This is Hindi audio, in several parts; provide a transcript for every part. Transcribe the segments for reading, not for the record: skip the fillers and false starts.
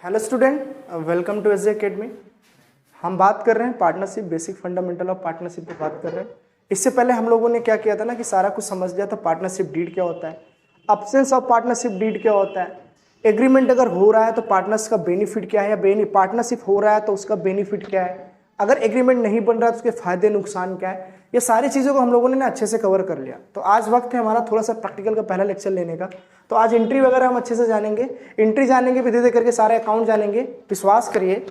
Hello student, welcome to SJ academy. हम बात कर रहे हैं partnership, basic fundamental of partnership पे बात कर रहे हैं। इससे पहले हम लोगों ने क्या किया था ना कि सारा कुछ समझ लिया था। पार्टनरशिप डीड क्या होता है, अब्सेंस ऑफ पार्टनरशिप डीड क्या होता है, एग्रीमेंट अगर हो रहा है तो पार्टनर्स का बेनिफिट क्या है, या पार्टनरशिप हो रहा है तो उसका बेनिफिट क्या है, अगर एग्रीमेंट नहीं बन रहा है तो उसके फायदे नुकसान क्या है, ये सारी चीज़ों को हम लोगों ने ना अच्छे से कवर कर लिया। तो आज वक्त है हमारा थोड़ा सा प्रैक्टिकल का पहला लेक्चर लेने का। तो आज एंट्री वगैरह हम अच्छे से जानेंगे, एंट्री जानेंगे, धीरे धीरे करके सारे अकाउंट जानेंगे। विश्वास करिए,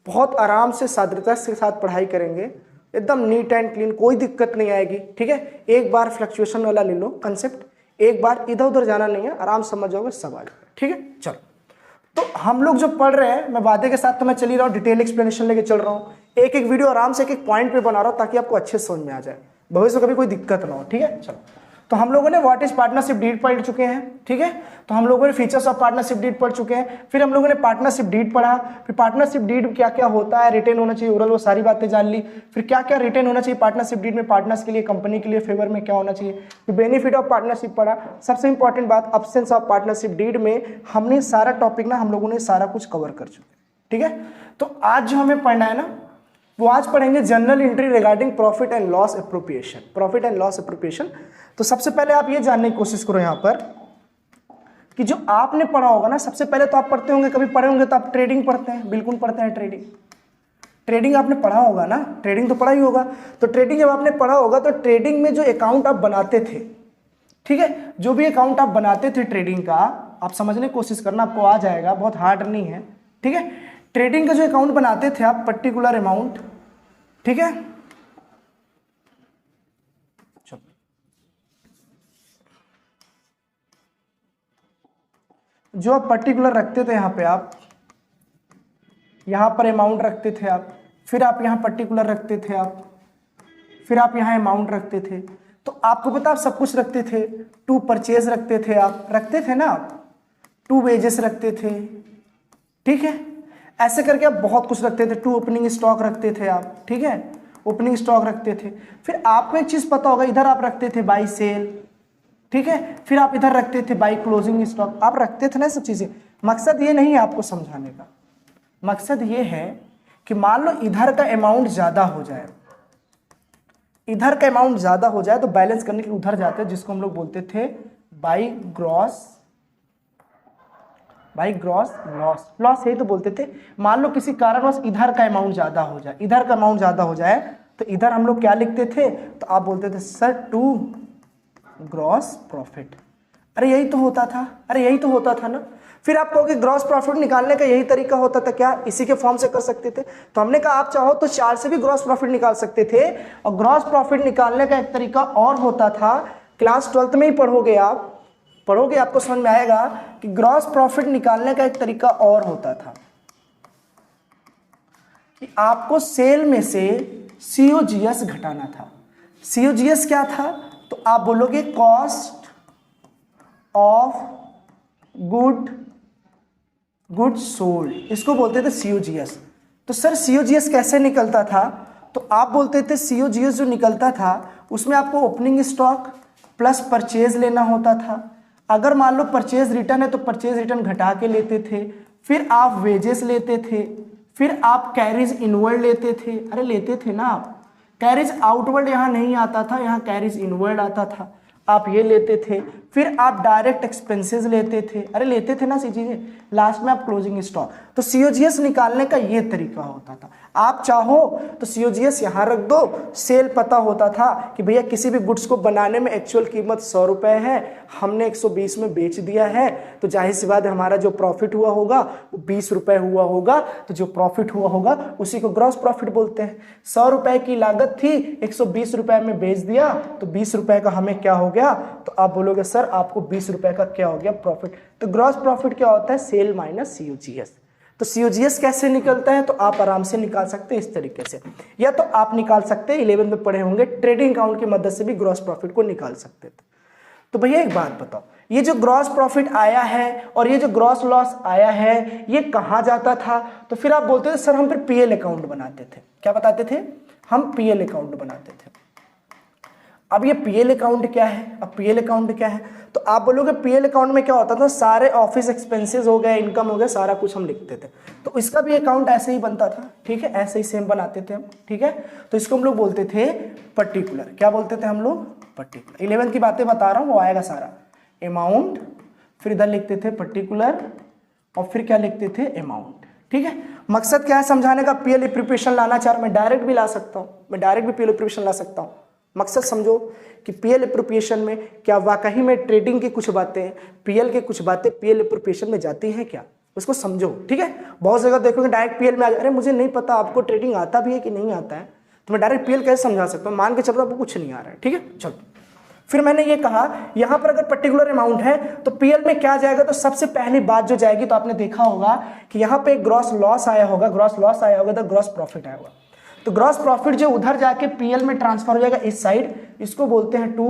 बहुत आराम से सादृता के साथ पढ़ाई करेंगे, एकदम नीट एंड क्लीन, कोई दिक्कत नहीं आएगी। ठीक है, एक बार फ्लक्चुएशन वाला ले लो कंसेप्ट, एक बार इधर उधर जाना नहीं है, आराम समझ जाओगे सब आ जाएगा। ठीक है, चलो। तो हम लोग जो पढ़ रहे हैं, मैं वादे के साथ तो मैं चल ही रहा हूँ, डिटेल एक्सप्लेनेशन लेके चल रहा हूँ, एक एक वीडियो आराम से एक एक पॉइंट पे बना रहा हूँ ताकि आपको अच्छे से समझ में आ जाए, भविष्य में कभी कोई दिक्कत ना हो। ठीक है, चलो। तो हम लोगों ने व्हाट इज पार्टनरशिप डीड पढ़ चुके हैं। ठीक है, तो हम लोगों ने फीचर्स ऑफ पार्टनरशिप डीड पढ़ चुके हैं, फिर हम लोगों ने पार्टनरशिप डीड पढ़ा, फिर पार्टनरशिप डीड क्या क्या होता है, रिटेन होना चाहिए ओरल, वो सारी बातें जान ली। फिर क्या क्या रिटेन होना चाहिए पार्टनरशिप डीड में, पार्टनर्स के लिए, कंपनी के लिए फेवर में क्या होना चाहिए, फिर बेनिफिट ऑफ पार्टनरशिप पढ़ा। सबसे इंपॉर्टेंट बात, अब्सेंस ऑफ पार्टनरशिप डीड में हमने सारा टॉपिक ना हम लोगों ने सारा कुछ कवर कर चुके हैं। ठीक है, तो आज जो हमें पढ़ना है ना, वो आज पढ़ेंगे general entry regarding profit and loss appropriation. Profit and loss appropriation, तो सबसे पहले आप ये जानने की कोशिश करो यहाँ पर कि जो आपने पढ़ा होगा ना, सबसे पहले तो आप पढ़ते होंगे, कभी पढ़े होंगे तो आप ट्रेडिंग पढ़ते हैं, बिल्कुल पढ़ते हैं ट्रेडिंग। ट्रेडिंग आपने पढ़ा होगा ना, ट्रेडिंग तो पढ़ा ही होगा। तो ट्रेडिंग जब आपने पढ़ा होगा तो ट्रेडिंग में जो अकाउंट आप बनाते थे, ठीक है, जो भी अकाउंट आप बनाते थे ट्रेडिंग का, आप समझने की कोशिश करना, आपको आ जाएगा, बहुत हार्ड नहीं है। ठीक है, ट्रेडिंग का जो अकाउंट बनाते थे आप, पर्टिकुलर अमाउंट, ठीक है, जो आप पर्टिकुलर रखते थे, यहां पे आप यहां पर अमाउंट रखते थे आप, फिर आप यहां पर्टिकुलर रखते थे आप, फिर आप यहां अमाउंट रखते थे। तो आपको पता, आप सब कुछ रखते थे। टू परचेज रखते थे आप, रखते थे ना आप, टू वेजेस रखते थे। ठीक है, ऐसे करके आप बहुत कुछ रखते थे। टू ओपनिंग स्टॉक रखते थे आप, ठीक है, ओपनिंग स्टॉक रखते थे। फिर आपको एक चीज पता होगा, इधर आप रखते थे बाई सेल, ठीक है, फिर आप इधर रखते थे बाई क्लोजिंग स्टॉक, आप रखते थे ना सब चीजें। मकसद ये नहीं है आपको समझाने का, मकसद ये है कि मान लो इधर का अमाउंट ज्यादा हो जाए, इधर का अमाउंट ज्यादा हो जाए तो बैलेंस करने के लिए उधर जाते हैं, जिसको हम लोग बोलते थे बाई ग्रॉस लॉस। लॉस यही तो बोलते थे। मान लो किसी कारणवश इधर का अमाउंट ज्यादा हो जाए, इधर का अमाउंट ज्यादा हो जाए, तो इधर हम लोग क्या लिखते थे, तो आप बोलते थे सर टू ग्रॉस प्रॉफिट। अरे यही तो होता था, अरे यही तो होता था ना। फिर आप कहोगे ग्रॉस प्रॉफिट निकालने का यही तरीका होता था क्या, इसी के फॉर्म से कर सकते थे। तो हमने कहा आप चाहो तो 4 से भी ग्रॉस प्रॉफिट निकाल सकते थे। और ग्रॉस प्रॉफिट निकालने का एक तरीका और होता था, क्लास 12th में ही पढ़ोगे आप, पढ़ोगे आपको समझ में आएगा कि ग्रॉस प्रॉफिट निकालने का एक तरीका और होता था कि आपको सेल में से सीओजीएस घटाना था। सीओजीएस क्या था, तो आप बोलोगे कॉस्ट ऑफ गुड सोल्ड, इसको बोलते थे सीओजीएस। तो सर सीओजीएस कैसे निकलता था, तो आप बोलते थे सीओजीएस जो निकलता था उसमें आपको ओपनिंग स्टॉक प्लस परचेज लेना होता था। अगर मान लो परचेज रिटर्न है तो परचेज रिटर्न घटा के लेते थे, फिर आप वेजेस लेते थे, फिर आप कैरिज इनवर्ड लेते थे। अरे लेते थे ना आप, कैरिज आउटवर्ड यहाँ नहीं आता था, यहाँ कैरिज इनवर्ड आता था, आप ये लेते थे। फिर आप डायरेक्ट एक्सपेंसेस लेते थे, अरे लेते थे ना सी चीजें। लास्ट में आप क्लोजिंग स्टॉक। तो सीओजीएस निकालने का ये तरीका होता था। आप चाहो तो सीओजीएस यहाँ रख दो, सेल पता होता था कि भैया किसी भी गुड्स को बनाने में एक्चुअल कीमत 100 रुपए है, हमने 120 में बेच दिया है, तो जाहिर सी बात है हमारा जो प्रॉफिट हुआ होगा वो 20 रुपए हुआ होगा, तो जो प्रॉफिट हुआ होगा उसी को ग्रॉस प्रॉफिट बोलते हैं। 100 रुपए की लागत थी, 120 रुपए में बेच दिया, तो 20 रुपए का हमें क्या हो गया, तो आप बोलोगे सर आपको 20 रुपए का क्या हो गया, प्रॉफिट। तो ग्रॉस प्रॉफिट क्या होता है, सेल माइनस सीओजीएस। तो सीओजीएस कैसे निकलता है, तो आप आराम से निकाल सकते हैं इस तरीके से, या तो आप निकाल सकते हैं 11 में पढ़े होंगे, ट्रेडिंग अकाउंट की मदद से भी ग्रॉस प्रॉफिट को निकाल सकते थे। तो भैया एक बात बताओ, ये जो ग्रॉस प्रॉफिट आया है और ये जो ग्रॉस लॉस आया है, ये कहाँ जाता था, तो फिर आप बोलते थे सर हम फिर पीएल अकाउंट बनाते थे। क्या बताते थे, हम पीएल अकाउंट बनाते थे। अब ये पीएल अकाउंट क्या है, अब पीएल अकाउंट क्या है, तो आप बोलोगे पीएल अकाउंट में क्या होता था, सारे ऑफिस एक्सपेंसेस हो गए, इनकम हो गया, सारा कुछ हम लिखते थे। तो इसका भी अकाउंट ऐसे ही बनता था, ठीक है, ऐसे ही सेम बनाते थे हम, ठीक है। तो इसको हम लोग बोलते थे पर्टिकुलर, क्या बोलते थे हम लोग, पर्टिकुलर। 11th की बातें बता रहा हूँ, वो आएगा सारा, अमाउंट, फिर इधर लिखते थे पर्टिकुलर, और फिर क्या लिखते थे, अमाउंट, ठीक है। मकसद क्या है समझाने का, पीएल एप्रोप्रिएशन लाना चाह रहा, मैं डायरेक्ट भी ला सकता हूँ, मैं डायरेक्ट भी पीएल एप्रोप्रिएशन ला सकता हूँ। मकसद समझो कि पीएल एप्रोप्रिएशन में क्या वाकई में ट्रेडिंग की कुछ बातें, पीएल के कुछ बातें पीएल एप्रोप्रिएशन में जाती हैं क्या, उसको समझो, ठीक है। बहुत जगह देखोगे डायरेक्ट पीएल में आ, अरे मुझे नहीं पता आपको ट्रेडिंग आता भी है कि नहीं आता है, तो मैं डायरेक्ट पीएल कैसे समझा सकता हूँ, मान के चल रहा आपको कुछ नहीं आ रहा है, ठीक है। चलो फिर मैंने ये कहा यहां पर अगर पर्टिकुलर अमाउंट है तो पीएल में क्या जाएगा, तो सबसे पहली बात जो जाएगी, तो आपने देखा होगा कि यहां पे ग्रॉस लॉस आया होगा, ग्रॉस लॉस आया होगा तो ग्रॉस प्रॉफिट आया होगा, तो ग्रॉस प्रॉफिट जो उधर जाके पीएल में ट्रांसफर हो जाएगा इस साइड, इसको बोलते हैं टू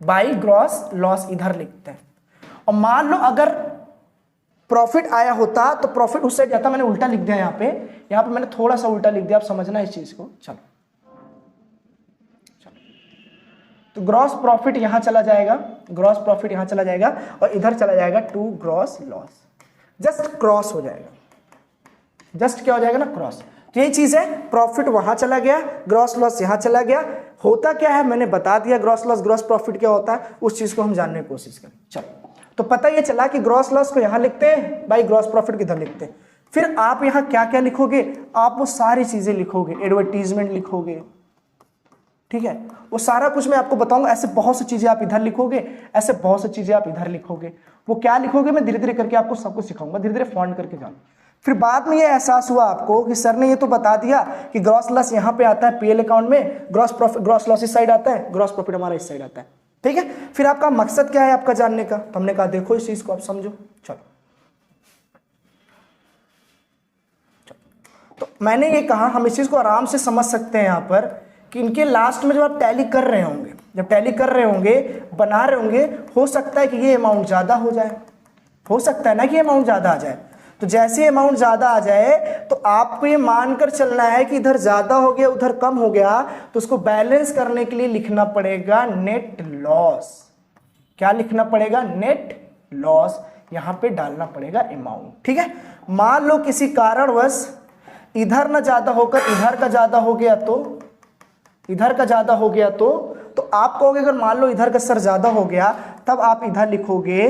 बाई ग्रॉस लॉस, इधर लिखते हैं। और मान लो अगर प्रॉफिट आया होता तो प्रॉफिट उस साइड जाता, मैंने उल्टा लिख दिया यहाँ पे मैंने थोड़ा सा उल्टा लिख दिया, आप समझना इस चीज को। चलो तो ग्रॉस प्रॉफिट यहां चला जाएगा, ग्रॉस प्रॉफिट यहां चला जाएगा, और इधर चला जाएगा to gross loss, just cross हो जाएगा, जस्ट क्या हो जाएगा ना, क्रॉस। तो यही चीज है, प्रॉफिट वहां चला गया, ग्रॉस लॉस यहां चला गया। होता क्या है मैंने बता दिया, ग्रॉस लॉस ग्रॉस प्रॉफिट क्या होता है, उस चीज को हम जानने की कोशिश करें। चलो तो पता ये चला कि ग्रॉस लॉस को यहां लिखते हैं, भाई ग्रॉस प्रॉफिट किधर लिखते हैं। फिर आप यहां क्या क्या लिखोगे, आप वो सारी चीजें लिखोगे, एडवर्टीजमेंट लिखोगे, ठीक है, वो सारा कुछ मैं आपको बताऊंगा। ऐसे बहुत सी चीजें आप इधर लिखोगे, ऐसे बहुत सी चीजें आप इधर लिखोगे, वो क्या लिखोगे मैं धीरे धीरे करके आपको सब कुछ सिखाऊंगा, धीरे धीरे फॉन्ट करके जाओ। फिर बाद में ये एहसास हुआ आपको कि सर ने ये तो बता दिया कि ग्रॉस लॉस यहाँ पे आता है पीएल अकाउंट में, ग्रॉस प्रॉफिट ग्रॉस लॉस इस साइड आता है, ग्रॉस प्रॉफिट हमारा इस साइड आता है, ठीक है। फिर आपका मकसद क्या है आपका जानने का, तो हमने कहा देखो इस चीज को आप समझो। चलो तो मैंने ये कहा हम इस चीज को आराम से समझ सकते हैं यहाँ पर कि इनके लास्ट में जब आप टैली कर रहे होंगे, जब टैली कर रहे होंगे, बना रहे होंगे, हो सकता है कि ये अमाउंट ज्यादा हो जाए, हो सकता है ना कि अमाउंट ज्यादा आ जाए। तो जैसे अमाउंट ज्यादा आ जाए तो आपको ये मानकर चलना है कि इधर ज्यादा हो गया उधर कम हो गया, तो उसको बैलेंस करने के लिए लिखना पड़ेगा नेट लॉस। क्या लिखना पड़ेगा, नेट लॉस, यहां पे डालना पड़ेगा अमाउंट, ठीक है। मान लो किसी कारणवश इधर ना ज्यादा होकर इधर का ज्यादा हो गया, तो इधर का ज्यादा हो गया तो आप कहोगे अगर मान लो इधर का सर ज्यादा हो गया, तब आप इधर लिखोगे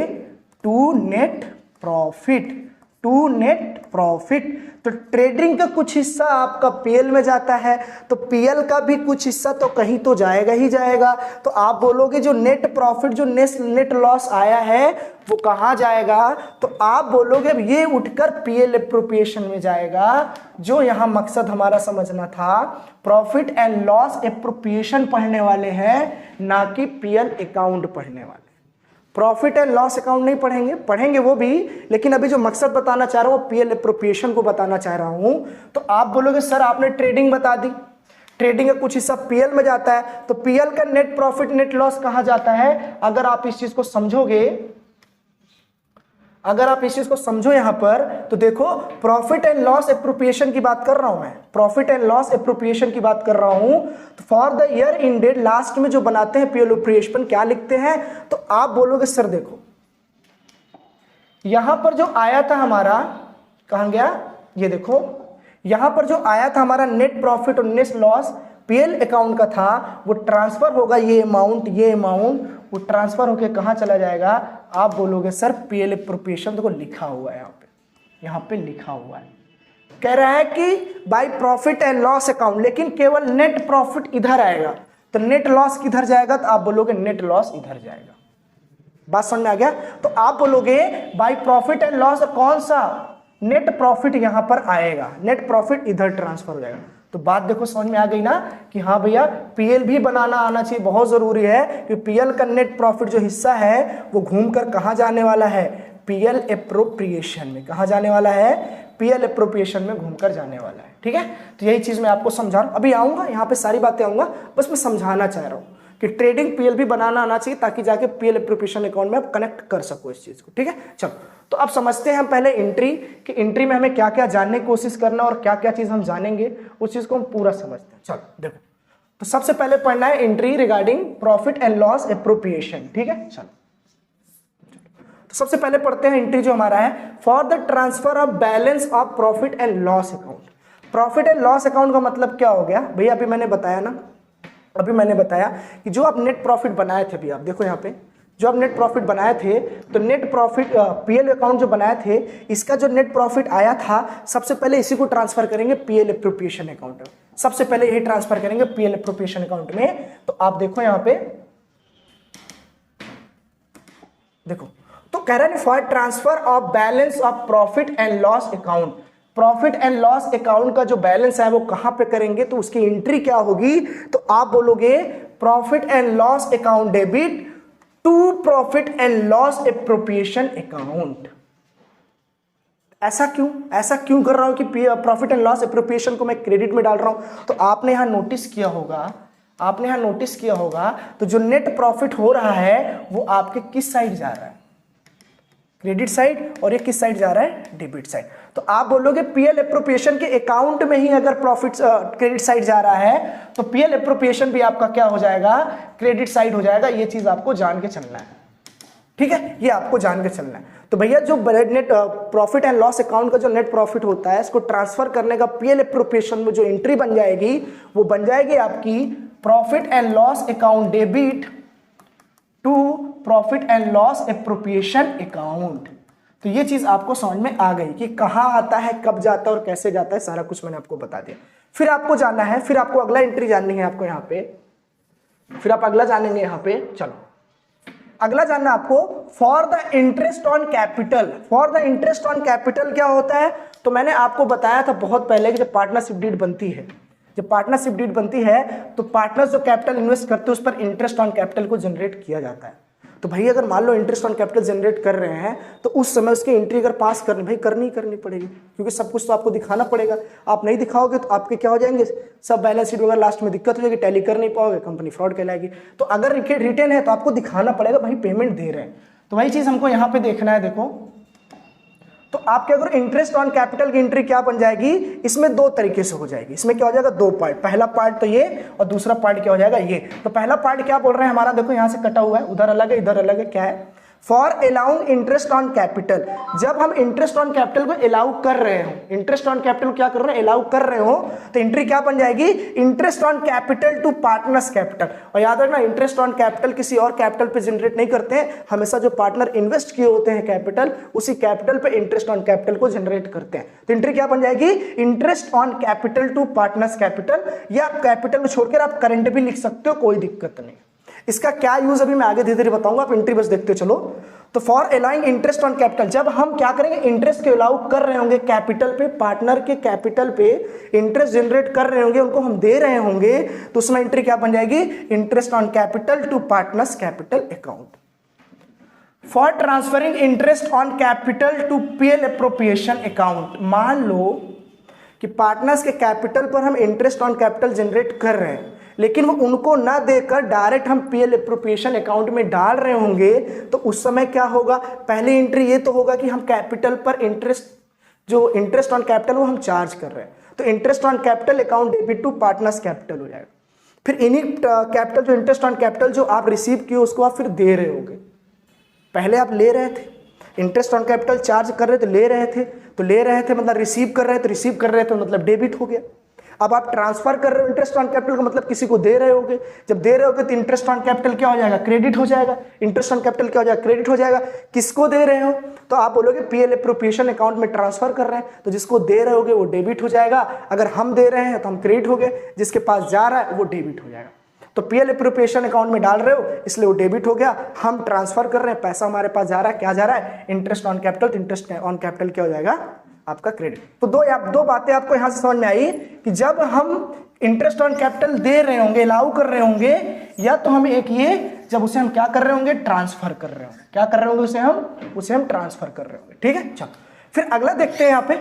to net profit, to net profit. तो ट्रेडिंग का कुछ हिस्सा आपका पीएल में जाता है, तो पीएल का भी कुछ हिस्सा तो कहीं तो जाएगा ही जाएगा। तो आप बोलोगे जो नेट प्रॉफिट जो नेट लॉस आया है वो कहां जाएगा, तो आप बोलोगे अब ये उठकर पीएल एप्रोप्रिएशन में जाएगा। जो यहां मकसद हमारा समझना था, प्रॉफिट एंड लॉस एप्रोप्रिएशन पढ़ने वाले हैं, ना कि पीएल अकाउंट पढ़ने वाले। प्रॉफिट एंड लॉस अकाउंट नहीं पढ़ेंगे, पढ़ेंगे वो भी, लेकिन अभी जो मकसद बताना चाह रहा हूं वो पीएल एप्रोप्रिएशन को बताना चाह रहा हूं। तो आप बोलोगे सर आपने ट्रेडिंग बता दी, ट्रेडिंग का कुछ हिस्सा पीएल में जाता है, तो पीएल का नेट प्रॉफिट नेट लॉस कहां जाता है। अगर आप इस चीज को समझोगे, अगर आप इस चीज को समझो यहां पर, तो देखो प्रॉफिट एंड लॉस एप्रोप्रिएशन की बात कर रहा हूं मैं, प्रॉफिट एंड लॉस एप्रोप्रिएशन की बात कर रहा हूं। तो for the year ended last में जो बनाते हैं पीएल एप्रोप्रिएशन क्या लिखते हैं, तो आप बोलोगे सर देखो यहां पर जो आया था हमारा, कहां गया, ये देखो यहां पर जो आया था हमारा नेट प्रॉफिट और नेट लॉस पीएल अकाउंट का था, वो ट्रांसफर होगा, ये अमाउंट वो ट्रांसफर होके कहां चला जाएगा। आप बोलोगे सर पीएल एप्रोप्रिएशन देखो लिखा हुआ है यहाँ पे लिखा हुआ है, कह रहा है कि by profit and loss account, लेकिन केवल नेट प्रॉफिट इधर आएगा, तो नेट लॉस किधर जाएगा, तो आप बोलोगे नेट लॉस इधर जाएगा। बात समझ में आ गया। तो आप बोलोगे बाय प्रॉफिट एंड लॉस कौन सा, नेट प्रॉफिट यहां पर आएगा, नेट प्रॉफिट इधर ट्रांसफर हो जाएगा। तो बात देखो समझ में आ गई ना कि हाँ भैया पीएल भी बनाना आना चाहिए, बहुत जरूरी है कि पीएल का नेट प्रॉफिट जो हिस्सा है वो घूमकर कहां जाने वाला है, पीएल एप्रोप्रिएशन में। कहां जाने वाला है, पीएल एप्रोप्रिएशन में घूमकर जाने वाला है, ठीक है। तो यही चीज मैं आपको समझा रहा हूं, अभी आऊंगा यहाँ पे सारी बातें आऊंगा, बस मैं समझाना चाह रहा हूं कि ट्रेडिंग पीएल भी बनाना आना चाहिए ताकि जाके पीएल एप्रोप्रिएशन अकाउंट में आप कनेक्ट कर सको इस चीज को, ठीक है। चलो तो अब समझते हैं हम पहले एंट्री, कि एंट्री में हमें क्या क्या जानने की कोशिश करना और क्या क्या चीज हम जानेंगे, उस चीज को हम पूरा समझते हैं। चलो देखो तो सबसे पहले पढ़ना है entry regarding profit and loss appropriation, ठीक है। चलो तो सबसे पहले पढ़ते हैं एंट्री जो हमारा है, for the transfer of balance of profit and loss account. Profit and loss account का मतलब क्या हो गया भैया, अभी मैंने बताया ना, अभी मैंने बताया कि जो आप नेट प्रॉफिट बनाए थे, अभी आप देखो यहाँ पे जो आप नेट प्रॉफिट बनाए थे, तो नेट प्रॉफिट पीएल अकाउंट जो बनाए थे, इसका जो नेट प्रॉफिट आया था सबसे पहले इसी को ट्रांसफर करेंगे पीएल एप्रोप्रिएशन अकाउंट में। सबसे पहले यही ट्रांसफर करेंगे पीएल एप्रोप्रिएशन अकाउंट में। तो आप देखो यहाँ पे, देखो तो कह रहा है for transfer of balance of profit and loss account. Profit and loss account का जो बैलेंस है वो कहां पे करेंगे, तो उसकी एंट्री क्या होगी, तो आप बोलोगे profit and loss account debit to profit and loss appropriation account. ऐसा क्यों कर रहा हूं कि प्रॉफिट एंड लॉस एप्रोप्रिएशन को मैं क्रेडिट में डाल रहा हूं, तो आपने यहां नोटिस किया होगा, तो जो नेट प्रॉफिट हो रहा है वो आपके किस साइड जा रहा है, क्रेडिट साइड, और ये किस साइड जा रहा है, डेबिट साइड। तो आप बोलोगे पीएल एप्रोप्रिएशन के अकाउंट में ही अगर प्रॉफिट क्रेडिट साइड जा रहा है, तो पीएल एप्रोप्रिएशन भी आपका क्या हो जाएगा, क्रेडिट साइड हो जाएगा। ये चीज आपको जान के चलना है, ठीक है, ये आपको जान के चलना है। तो भैया जो net profit and loss account का जो नेट प्रॉफिट होता है, इसको ट्रांसफर करने का पीएल एप्रोप्रिएशन में जो एंट्री बन जाएगी, वो बन जाएगी आपकी profit and loss account debit to profit and loss appropriation account. तो ये चीज आपको समझ में आ गई कि कहां आता है, कब जाता है और कैसे जाता है, सारा कुछ मैंने आपको बता दिया। फिर आपको जानना है, फिर आपको अगला एंट्री जाननी है आपको यहाँ पे, फिर आप अगला जानेंगे यहाँ पे। चलो अगला जानना आपको for the interest on capital. For the interest on capital क्या होता है, तो मैंने आपको बताया था बहुत पहले कि जब पार्टनरशिप डीड बनती है, जब पार्टनरशिप डीड बनती है तो पार्टनर्स जो कैपिटल इन्वेस्ट करते हैं उस पर इंटरेस्ट ऑन कैपिटल को जनरेट किया जाता है। तो भाई अगर मान लो इंटरेस्ट ऑन कैपिटल जनरेट कर रहे हैं, तो उस समय उसकी एंट्री अगर पास करनी पड़ेगी, क्योंकि सब कुछ तो आपको दिखाना पड़ेगा। आप नहीं दिखाओगे तो आपके क्या हो जाएंगे, सब बैलेंस शीट वगैरह लास्ट में दिक्कत हो जाएगी, टैली कर नहीं पाओगे, कंपनी फ्रॉड कहलाएगी। तो अगर रिटेन है तो आपको दिखाना पड़ेगा भाई पेमेंट दे रहे हैं। तो वही चीज हमको यहाँ पे देखना है। देखो तो आपके अगर इंटरेस्ट ऑन कैपिटल की एंट्री क्या बन जाएगी, इसमें दो तरीके से हो जाएगी। इसमें क्या हो जाएगा, दो पार्ट, पहला पार्ट तो ये और दूसरा पार्ट क्या हो जाएगा ये। तो पहला पार्ट क्या बोल रहे हैं हमारा, देखो यहाँ से कटा हुआ है, उधर अलग है इधर अलग है, क्या है, for allowing interest on capital. जब हम इंटरेस्ट ऑन कैपिटल को अलाउ कर रहे हो, इंटरेस्ट ऑन कैपिटल क्या कर रहे हैं, अलाउ कर रहे हो, तो एंट्री क्या बन जाएगी, interest on capital to partners capital. और याद रखना इंटरेस्ट ऑन कैपिटल किसी और कैपिटल पे जनरेट नहीं करते हैं, हमेशा जो पार्टनर इन्वेस्ट किए होते हैं कैपिटल, उसी कैपिटल पे इंटरेस्ट ऑन कैपिटल को जनरेट करते हैं। तो एंट्री क्या बन जाएगी, interest on capital to partners capital, या कैपिटल को छोड़कर आप करंट भी लिख सकते हो, कोई दिक्कत नहीं। इसका क्या यूज अभी मैं आगे धीरे धीरे बताऊंगा, आप एंट्री बस देखते चलो। तो for allowing interest on capital, जब हम क्या करेंगे, इंटरेस्ट के अलाउ कर रहे होंगे कैपिटल पे, पार्टनर के कैपिटल पे इंटरेस्ट जनरेट कर रहे होंगे, उनको हम दे रहे होंगे, तो उसमें एंट्री क्या बन जाएगी, interest on capital to partners capital account. For transferring interest on capital to PL appropriation account, मान लो कि पार्टनर्स के कैपिटल पर हम इंटरेस्ट ऑन कैपिटल जनरेट कर रहे हैं, लेकिन वो उनको ना देकर डायरेक्ट हम पीएल एप्रोप्रिएशन अकाउंट में डाल रहे होंगे, तो उस समय क्या होगा, पहली एंट्री ये तो होगा कि हम कैपिटल पर इंटरेस्ट, जो इंटरेस्ट ऑन कैपिटल वो हम चार्ज कर रहे हैं, तो interest on capital account debit to partners capital हो जाएगा। फिर इन्हीं कैपिटल, जो इंटरेस्ट ऑन कैपिटल जो आप रिसीव किए उसको आप फिर दे रहे होगे। पहले आप ले रहे थे, इंटरेस्ट ऑन कैपिटल चार्ज कर रहे थे, ले रहे थे मतलब रिसीव कर रहे थे मतलब डेबिट हो गया। अब आप ट्रांसफर कर रहे हो इंटरेस्ट ऑन कैपिटल का मतलब किसी को दे रहे होगे, जब दे रहे होगे तो इंटरेस्ट ऑन कैपिटल क्या हो जाएगा, क्रेडिट हो जाएगा। इंटरेस्ट ऑन कैपिटल क्या हो जाएगा, क्रेडिट हो जाएगा। किसको दे रहे हो, तो आप बोलोगे पीएल एप्रोप्रिएशन अकाउंट में ट्रांसफर कर रहे हैं, तो जिसको दे रहे होगे वो डेबिट हो जाएगा। अगर हम दे रहे हैं तो हम क्रेडिट हो गए, जिसके पास जा रहा है वो डेबिट हो जाएगा। तो पीएल एप्रोप्रिएशन अकाउंट में डाल रहे हो इसलिए वो डेबिट हो गया, हम ट्रांसफर कर रहे हैं, पैसा हमारे पास जा रहा है, क्या जा रहा है, interest on capital. Interest on capital क्या हो जाएगा, आपका क्रेडिट। तो दो बातें आपको यहां से समझ में आई कि जब हम इंटरेस्ट ऑन कैपिटल दे रहे होंगे, अलाउ कर रहे होंगे, या तो हम एक ये, जब उसे हम क्या कर रहे होंगे, ट्रांसफर कर रहे होंगे, क्या कर रहे होंगे, उसे हम ट्रांसफर कर रहे होंगे। ठीक है, चलो फिर अगला देखते हैं। यहाँ पे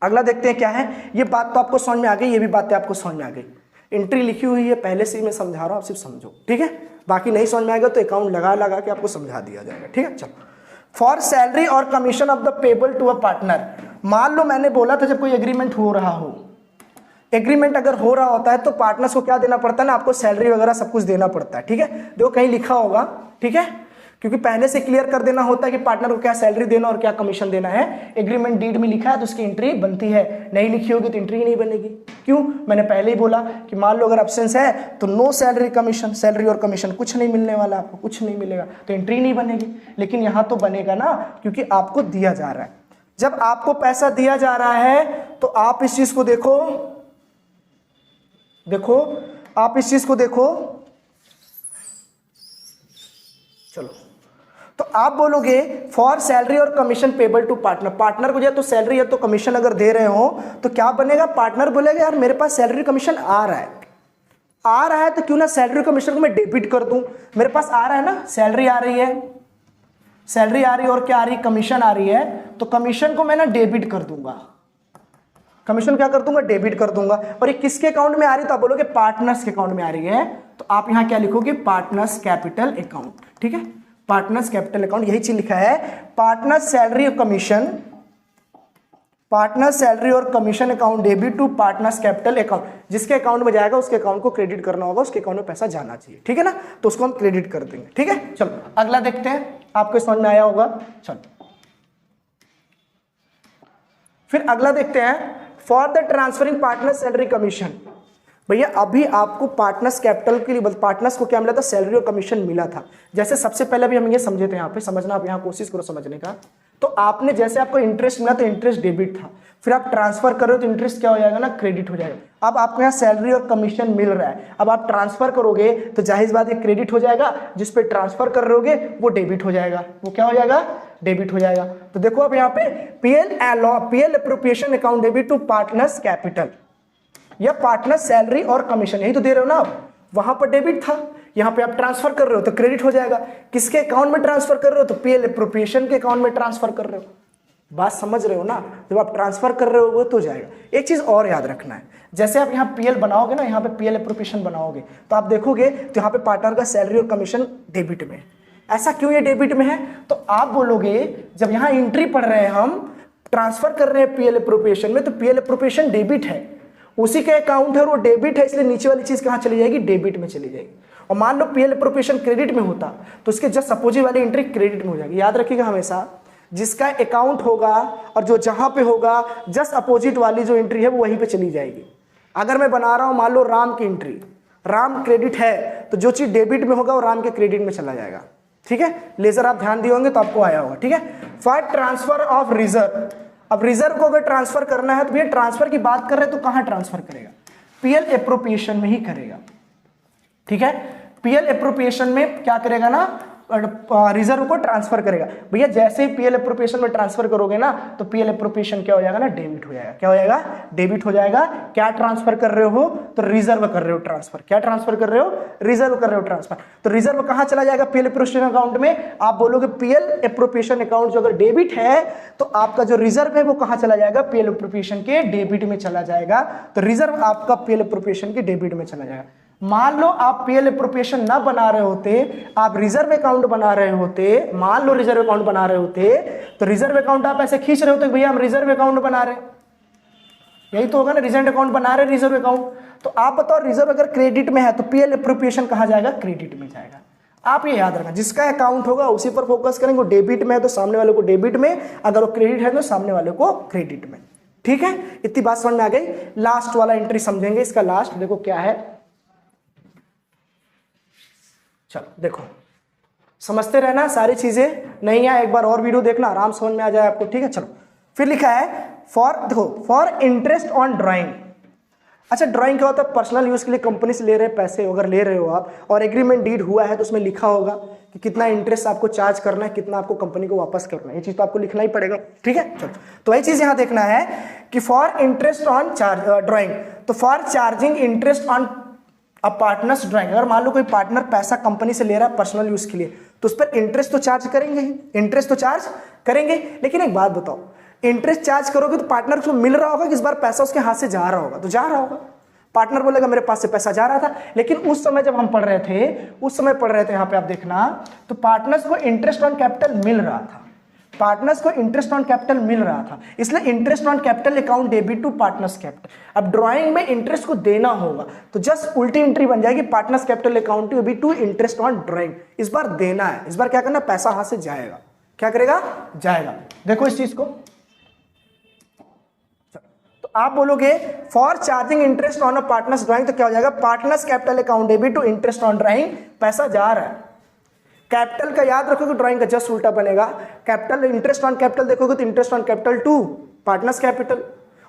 अगला देखते हैं क्या है। ये बात तो आपको समझ में आ गई, ये भी बातें आपको समझ में आ गई। एंट्री लिखी हुई है पहले से ही मैं समझा रहा हूं, आप सिर्फ समझो, ठीक है। बाकी नहीं समझ में आएगा तो अकाउंट लगा के आपको समझा दिया जाएगा, ठीक है। चलो, फॉर सैलरी और commission of the payable to a partner. मान लो मैंने बोला था जब कोई एग्रीमेंट हो रहा हो एग्रीमेंट अगर हो रहा होता है तो पार्टनर्स को क्या देना पड़ता है ना, आपको सैलरी वगैरह सब कुछ देना पड़ता है। ठीक है, देखो कहीं लिखा होगा, ठीक है, क्योंकि पहले से क्लियर कर देना होता है कि पार्टनर को क्या सैलरी देना और क्या कमीशन देना है। एग्रीमेंट डीड में लिखा है तो उसकी एंट्री बनती है, नहीं लिखी होगी तो एंट्री ही नहीं बनेगी। क्यों? मैंने पहले ही बोला कि मान लो अगर एब्सेंस है तो नो सैलरी कमीशन, सैलरी और कमीशन कुछ नहीं मिलने वाला, आपको कुछ नहीं मिलेगा, तो एंट्री नहीं बनेगी। लेकिन यहाँ तो बनेगा ना, क्योंकि आपको दिया जा रहा है। जब आपको पैसा दिया जा रहा है तो आप इस चीज को देखो, आप इस चीज को देखो, चलो, तो आप बोलोगे फॉर सैलरी और commission payable to partner, partner को या तो सैलरी या तो कमीशन अगर दे रहे हो तो क्या बनेगा, पार्टनर बोलेगा यार मेरे पास सैलरी कमीशन आ रहा है तो क्यों ना सैलरी कमीशन को मैं डेबिट कर दूं। मेरे पास आ रहा है ना, सैलरी आ रही है, सैलरी आ रही है और क्या आ रही है, कमीशन आ रही है, तो कमीशन को मैं ना डेबिट कर दूंगा, कमीशन क्या कर दूंगा, डेबिट कर दूंगा। और ये किसके अकाउंट में आ रही है, तो आप बोलोगे पार्टनर्स के अकाउंट में आ रही है, तो आप यहां क्या लिखोगे, पार्टनर्स कैपिटल अकाउंट। ठीक है, पार्टनर्स कैपिटल अकाउंट, यही चीज लिखा है, पार्टनर्स सैलरी और कमीशन, पार्टनर सैलरी और commission account debit to partners capital account. जिसके अकाउंट में जाएगा उसके अकाउंट को क्रेडिट करना होगा, उसके अकाउंट में पैसा जाना चाहिए। ठीक है ना, तो उसको हम क्रेडिट कर देंगे। ठीक है, चलो अगला देखते हैं, आपको समझ में आया होगा। चलो फिर अगला देखते हैं, for the transferring partner salary commission. भैया अभी आपको पार्टनर्स कैपिटल के लिए, पार्टनर्स को क्या मिला था, सैलरी और कमीशन मिला था। जैसे सबसे पहले भी हम ये समझे थे, यहाँ पे समझना, आप यहाँ कोशिश करो समझने का। तो आपने जैसे आपको इंटरेस्ट मिला तो इंटरेस्ट डेबिट था, फिर आप ट्रांसफर कर रहे हो तो इंटरेस्ट क्या हो जाएगा ना, क्रेडिट हो जाएगा। अब आपको यहाँ सैलरी और कमीशन मिल रहा है, अब आप ट्रांसफर करोगे तो जाहिर बात ये क्रेडिट हो जाएगा, जिस पे ट्रांसफर कर रहे होगे वो डेबिट हो जाएगा, वो क्या हो जाएगा, डेबिट हो जाएगा। तो देखो अब यहाँ पे PL appropriation account debit to partners capital या पार्टनर सैलरी और कमीशन, यही तो दे रहे हो ना आप, वहां पर डेबिट था, यहाँ पे आप ट्रांसफर कर रहे हो तो क्रेडिट हो जाएगा। किसके अकाउंट में ट्रांसफर कर रहे हो, तो पीएल एप्रोप्रिएशन के अकाउंट में ट्रांसफर कर रहे हो। बात समझ रहे हो ना, जब आप ट्रांसफर कर रहे हो वो तो जाएगा। एक चीज और याद रखना है, जैसे आप यहाँ पीएल बनाओगे ना, यहाँ पे पीएल एप्रोप्रिएशन बनाओगे तो आप देखोगे तो यहाँ पे पार्टनर का सैलरी और कमीशन डेबिट में। ऐसा क्यों ये डेबिट में है, तो आप बोलोगे जब यहाँ एंट्री पढ़ रहे हैं हम, ट्रांसफर कर रहे हैं पीएल एप्रोप्रिएशन में, तो पीएल एप्रोप्रिएशन डेबिट है, उसी के अकाउंट है और वो डेबिट है, इसलिए नीचे वाली चीज कहां चली जाएगी, डेबिट में चली जाएगी। और मान लो पीएल एप्रोप्रिएशन क्रेडिट में होता तो उसके जस्ट अपोजिट वाली एंट्री क्रेडिट में हो जाएगी। याद रखिएगा हमेशा, जिसका अकाउंट होगा और जो जहां पे होगा जस्ट अपोजिट वाली जो एंट्री है वो वहीं पे चली जाएगी। अगर मैं बना रहा हूं मान लो राम की एंट्री, राम क्रेडिट है तो जो चीज डेबिट में होगा वो राम के क्रेडिट में चला जाएगा। ठीक है, लेजर आप ध्यान दिए होंगे तो आपको आया होगा। ठीक है, फॉर ट्रांसफर ऑफ रिजर्व, अब रिजर्व को अगर ट्रांसफर करना है तो भैया ट्रांसफर की बात कर रहे हैं तो कहां ट्रांसफर करेगा, पीएल एप्रोप्रिएशन में ही करेगा। ठीक है, पीएल एप्रोप्रिएशन में क्या करेगा ना, रिजर्व को ट्रांसफर करेगा। भैया जैसे ही पीएल एप्रोप्रिएशन में ट्रांसफर करोगे ना तो पीएल एप्रोप्रिएशन क्या हो जाएगा ना, डेबिट हो जाएगा। क्या हो जाएगा, डेबिट हो जाएगा। क्या ट्रांसफर कर रहे हो, तो रिजर्व कर रहे हो ट्रांसफर। क्या ट्रांसफर कर रहे हो, रिजर्व कर रहे हो ट्रांसफर। तो रिजर्व कहां चला जाएगा, पीएल एप्रोप्रिएशन अकाउंट में। आप बोलोगे पीएल एप्रोप्रिएशन अकाउंट जो अगर डेबिट है तो आपका जो रिजर्व है वो कहां चला जाएगा, पीएल एप्रोप्रिएशन के डेबिट में चला जाएगा। तो रिजर्व आपका पीएल एप्रोप्रिएशन के डेबिट में चला जाएगा। मान लो आप पीएल एप्रोप्रिएशन ना बना रहे होते, आप रिजर्व अकाउंट बना रहे होते, मान लो रिजर्व अकाउंट बना रहे होते, तो रिजर्व अकाउंट आप ऐसे खींच रहे होते भैया हम रिजर्व अकाउंट बना रहे, यही तो होगा ना, रिजर्व अकाउंट बना रहे रिजर्व अकाउंट। तो आप बताओ रिजर्व अगर क्रेडिट में है तो पीएल एप्रोप्रिएशन कहां जाएगा, क्रेडिट में जाएगा। आप ये याद रखना, जिसका अकाउंट होगा उसी पर फोकस करेंगे। वो डेबिट में है तो सामने वाले को डेबिट में, अगर वो क्रेडिट है तो सामने वाले को क्रेडिट में। ठीक है, इतनी बात समझ में आ गई। लास्ट वाला एंट्री समझेंगे, इसका लास्ट देखो क्या है। चलो देखो, समझते रहना सारी चीजें, नहीं है एक बार और वीडियो देखना, आराम समझ में आ जाए आपको। ठीक है, चलो फिर लिखा है फॉर, देखो फॉर इंटरेस्ट ऑन ड्राइंग। अच्छा, ड्राइंग क्या होता है, पर्सनल यूज के लिए कंपनी से ले रहे पैसे अगर ले रहे हो आप और एग्रीमेंट डीड हुआ है तो उसमें लिखा होगा कि कितना इंटरेस्ट आपको चार्ज करना है, कितना आपको कंपनी को वापस करना है, ये चीज तो आपको लिखना ही पड़ेगा। ठीक है, चलो तो वही चीज यहां देखना है कि फॉर इंटरेस्ट ऑन ड्राइंग, तो फॉर चार्जिंग इंटरेस्ट ऑन अब पार्टनर्स ड्राइंग, अगर मान लो कोई पार्टनर पैसा कंपनी से ले रहा है पर्सनल यूज के लिए तो उस पर इंटरेस्ट तो चार्ज करेंगे ही, इंटरेस्ट तो चार्ज करेंगे। लेकिन एक बात बताओ, इंटरेस्ट चार्ज करोगे तो पार्टनर को मिल रहा होगा कि इस बार पैसा उसके हाथ से जा रहा होगा, तो जा रहा होगा। पार्टनर बोलेगा मेरे पास से पैसा जा रहा था, लेकिन उस समय जब हम पढ़ रहे थे, उस समय पढ़ रहे थे यहाँ पे आप देखना, तो पार्टनर्स को इंटरेस्ट ऑन कैपिटल मिल रहा था। पार्टनर्स को इंटरेस्ट ऑन कैपिटल मिल रहा था, इसलिए interest on capital account debit to partners capital. अब ड्राइंग में इंटरेस्ट को देना होगा तो जस्ट उल्टी एंट्री बन जाएगी, partners capital account debit to interest on drawing. इस बार देना है, इस बार क्या करना, पैसा हाथ से जाएगा, क्या करेगा, जाएगा। देखो इस चीज को, तो आप बोलोगे for charging interest on a partners drawing, तो क्या हो जाएगा, partners capital account debit to interest on drawing, पैसा जा रहा है। कैपिटल का याद रखोगे, ड्राइंग का जस्ट उल्टा बनेगा, कैपिटल इंटरेस्ट ऑन कैपिटल देखोगे तो interest on capital to partners capital,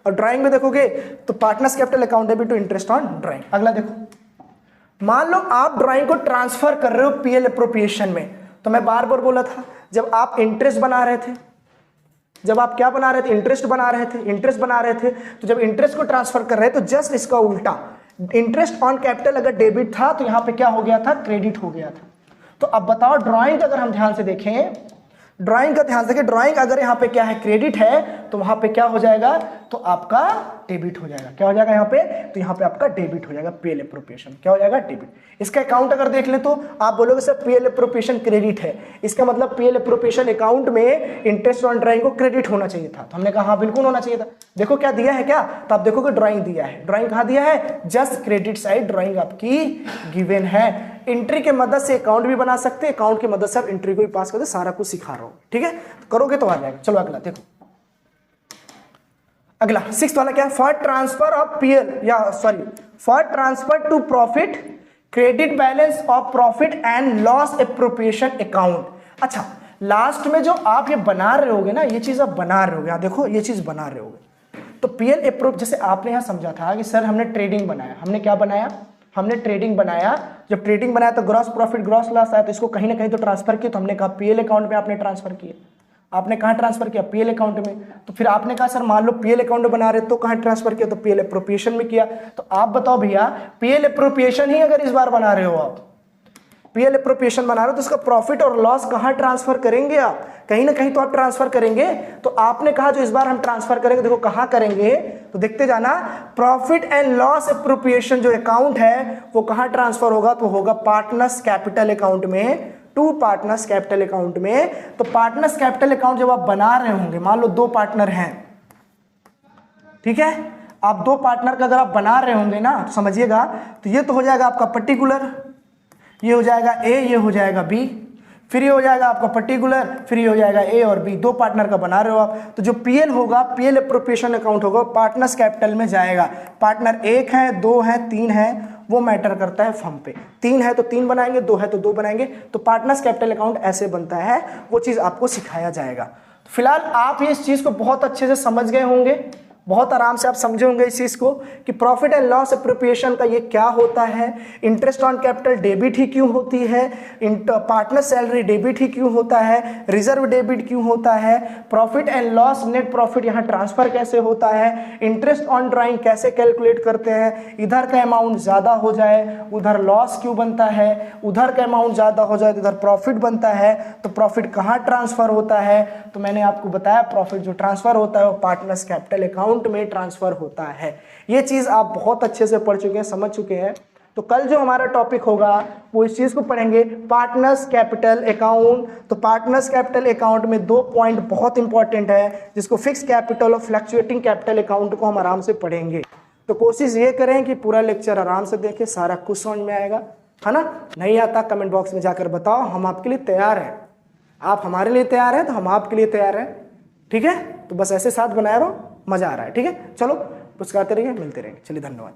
और ड्राइंग में देखोगे तो partners capital account debit to interest on drawing. अगला देखो, मान लो आप ड्राइंग को ट्रांसफर कर रहे हो पीएल एप्रोप्रिएशन में, तो मैं बार बार बोला था जब आप इंटरेस्ट बना रहे थे, जब आप क्या बना रहे थे, इंटरेस्ट बना रहे थे, इंटरेस्ट बना रहे थे, तो जब इंटरेस्ट को ट्रांसफर कर रहे थे तो जस्ट इसका उल्टा, इंटरेस्ट ऑन कैपिटल अगर डेबिट था तो यहां पे क्या हो गया था, क्रेडिट हो गया था। तो अब बताओ ड्राइंग अगर हम ध्यान से देखें, ड्राइंग का ध्यान से देखें, ड्राइंग अगर यहाँ पे क्या है, क्रेडिट है, तो वहां पे क्या हो जाएगा, तो आपका डेबिट हो जाएगा। क्या हो जाएगा यहाँ पे, तो यहाँ पे आपका डेबिट हो जाएगा, पीएल एप्रोप्रिएशन क्या हो जाएगा, डेबिट। इसका अकाउंट अगर देख ले तो आप बोलोगे सर पीएल एप्रोप्रिएशन क्रेडिट है, इसका मतलब पीएल एप्रोप्रिएशन अकाउंट में इंटरेस्ट ऑन ड्राइंग को क्रेडिट होना चाहिए था। तो हमने कहा हाँ बिल्कुल होना चाहिए था। देखो क्या दिया है, क्या, तो आप देखोगे ड्राइंग दिया है, ड्राइंग कहाँ दिया है, जस्ट क्रेडिट साइड ड्राइंग आपकी गिवन है। एंट्री के मदद से अकाउंट भी बना सकते हैं, अकाउंट की मदद से आप एंट्री को भी पास करते, सारा कुछ सिखा रहा हूं, ठीक है, तो करोगे तो आ जाएगा। चलो अगला देखो, अगला 6th वाला क्या है, फॉर ट्रांसफर ऑफ पीएल या sorry for transfer to profit credit balance of profit and loss appropriation account. अच्छा, लास्ट में जो आप ये बना रहे होगे ना, ये चीज आप बना रहे होगे, यहाँ देखो ये चीज बना रहे होगे, तो पीएल एप्रो, जैसे आपने यहाँ समझा था कि सर हमने ट्रेडिंग बनाया, हमने क्या बनाया, हमने ट्रेडिंग बनाया, जब ट्रेडिंग बनाया तो ग्रॉस प्रॉफिट ग्रॉस लॉस आया, तो इसको कहीं ना कहीं तो ट्रांसफर किया, तो हमने कहा पीएल अकाउंट में आपने ट्रांसफर किया। आपने कहाँ ट्रांसफर किया, पीएल अकाउंट में। तो फिर आपने कहा सर मान लो पीएल अकाउंट बना रहे तो कहाँ ट्रांसफर किया, तो पीएल एप्रोप्रिएशन में किया। तो आप बताओ भैया, पीएल एप्रोप्रिएशन ही अगर इस बार बना रहे हो आप, पीएल एप्रोप्रिएशन बना रहे हो तो उसका प्रॉफिट और लॉस कहाँ ट्रांसफर करेंगे आप, कहीं ना कहीं तो आप ट्रांसफर करेंगे। तो आपने कहा जो इस बार हम ट्रांसफर करेंगे, देखो कहाँ करेंगे, तो देखते जाना, प्रॉफिट एंड लॉस एप्रोप्रिएशन जो अकाउंट है वो कहाँ ट्रांसफर होगा, तो होगा पार्टनर्स कैपिटल अकाउंट में टू पार्टनर्स कैपिटल अकाउंट में। तो पार्टनर्स कैपिटल अकाउंट जब आप बना रहे होंगे, मान लो 2 पार्टनर हैं, ठीक है, आप 2 पार्टनर का अगर आप बना रहे होंगे ना, तो समझिएगा, तो ये तो हो जाएगा आपका पर्टिकुलर, ये हो जाएगा ए, ये हो जाएगा बी, फिर ये हो जाएगा आपका पर्टिकुलर, फिर ये हो जाएगा ए और बी, 2 पार्टनर का बना रहे हो आप। तो जो पीएल होगा, पीएल एप्रोप्रिएशन अकाउंट होगा, पार्टनर्स कैपिटल में जाएगा। पार्टनर 1 है, 2 है, 3 है, वो मैटर करता है फर्म पे, 3 है तो 3 बनाएंगे, 2 है तो 2 बनाएंगे। तो पार्टनर्स कैपिटल अकाउंट ऐसे बनता है, वो चीज आपको सिखाया जाएगा। तो फिलहाल आप ये इस चीज को बहुत अच्छे से समझ गए होंगे, बहुत आराम से आप समझे होंगे इस चीज को कि प्रॉफिट एंड लॉस एप्रोप्रिएशन का ये क्या होता है, इंटरेस्ट ऑन कैपिटल डेबिट ही क्यों होती है, पार्टनर सैलरी डेबिट ही क्यों होता है, रिजर्व डेबिट क्यों होता है, profit and loss net profit यहाँ ट्रांसफर कैसे होता है, इंटरेस्ट ऑन ड्राइंग कैसे कैलकुलेट करते हैं, इधर का अमाउंट ज्यादा हो जाए उधर लॉस क्यों बनता है, उधर का अमाउंट ज्यादा हो जाए तो इधर प्रॉफिट बनता है, तो प्रॉफिट कहाँ ट्रांसफर होता है। तो मैंने आपको बताया प्रॉफिट जो ट्रांसफर होता है वो पार्टनर्स कैपिटल अकाउंट में ट्रांसफर होता है। ये चीज आप बहुत अच्छे से पढ़ चुके हैं, समझ चुके हैं। तो कल जो हमारा टॉपिक होगा वो इस चीज को पढ़ेंगे, पार्टनर्स कैपिटल अकाउंट। तो पार्टनर्स कैपिटल अकाउंट में 2 पॉइंट बहुत इंपॉर्टेंट है, जिसको फिक्स कैपिटल और फ्लक्चुएटिंग कैपिटल अकाउंट को हम आराम से पढ़ेंगे। तो कोशिश ये करें कि पूरा लेक्चर आराम से देखें, सारा कुछ समझ में आएगा, है ना। नहीं आता कमेंट बॉक्स में जाकर बताओ, हम आपके लिए तैयार हैं। आप हमारे लिए तैयार हैं तो हम आपके लिए तैयार हैं, ठीक है। तो बस ऐसे साथ बनाए रहो, मजा आ रहा है, ठीक है। चलो पुरस्कारते रहिए, मिलते रहेंगे, चलिए धन्यवाद।